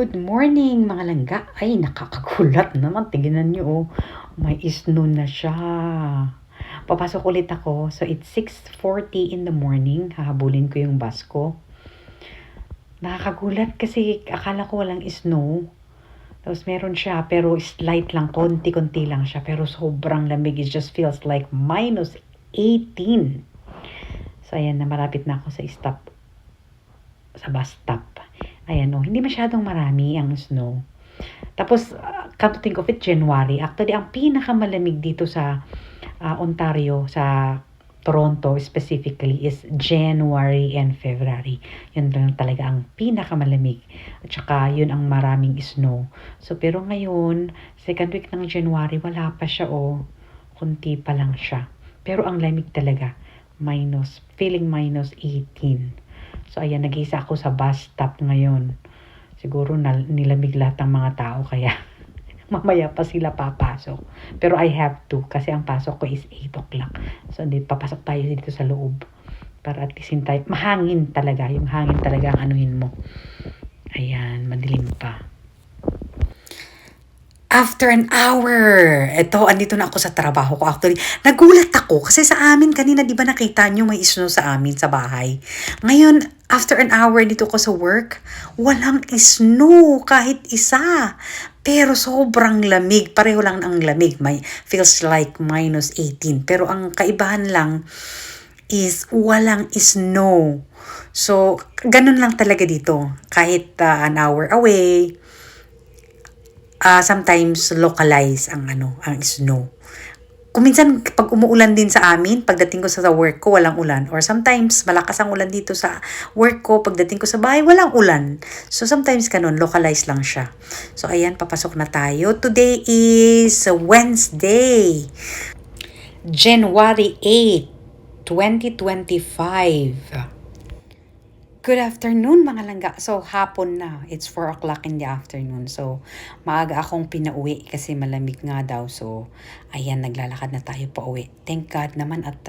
Good morning mga langga. Ay, nakakagulat naman. Tignan nyo, oh. May snow na siya. Papasok ulit ako. So, it's 6:40 in the morning. Hahabulin ko yung bus ko. Nakakagulat kasi akala ko walang snow. Tapos meron siya, pero slight lang. Konti-konti lang siya. Pero sobrang lamig. It just feels like -18. So, ayan na. Malapit na ako sa stop. Sa bus stop. Ayan, hindi masyadong marami ang snow. Tapos, come to think of it, January. Actually, ang pinakamalamig dito sa Ontario, sa Toronto specifically, is January and February. Yun lang talaga ang pinakamalamig. At saka, yun ang maraming snow. So, pero ngayon, second week ng January, wala pa siya, kunti pa lang siya. Pero ang lamig talaga, feeling -18. So, ayan, nag-isa ako sa bus stop ngayon. Siguro nilamig lahat ng mga tao, kaya mamaya pa sila papasok. Pero I have to, kasi ang pasok ko is 8 o'clock. So, papasok tayo dito sa loob. Para at least tayo, mahangin talaga. Yung hangin talaga ang anuhin mo. Ayan, madilim pa. After an hour, andito na ako sa trabaho ko. Actually, nagulat ako kasi sa amin kanina, di ba nakita nyo may snow sa amin sa bahay. Ngayon, after an hour dito ko sa work, walang snow kahit isa. Pero sobrang lamig. Pareho lang ang lamig. Feels like -18. Pero ang kaibahan lang is walang snow. So, ganun lang talaga dito. Kahit an hour away, sometimes localize ang snow. Kung minsan pag umuulan din sa amin, pagdating ko sa work ko walang ulan, or sometimes malakas ang ulan dito sa work ko, pagdating ko sa bahay walang ulan. So sometimes ganun, localize lang siya. So ayan, papasok na tayo. Today is Wednesday, January 8, 2025. Good afternoon mga langga. So, hapon na. It's 4 o'clock in the afternoon. So, maaga akong pinauwi kasi malamig nga daw. So, ayan, naglalakad na tayo pa uwi. Thank God naman at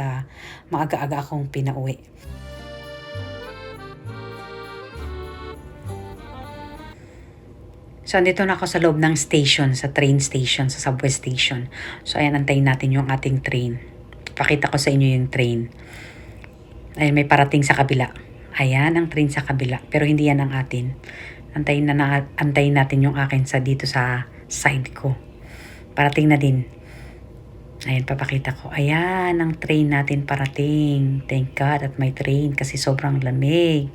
maaga-aga akong pinauwi. So, andito na ako sa loob ng station, sa train station, sa subway station. So, ayan, antayin natin yung ating train. Pakita ko sa inyo yung train. Ayan, may parating sa kabila. Ayan ang train sa kabila, pero hindi yan ang atin. Antayin natin yung akin dito sa side ko. Parating na din. Ayan, papakita ko. Ayan ang train natin parating. Thank God at may train kasi sobrang lamig.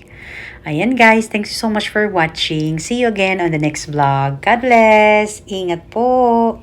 Ayan guys, thanks so much for watching. See you again on the next vlog. God bless. Ingat po.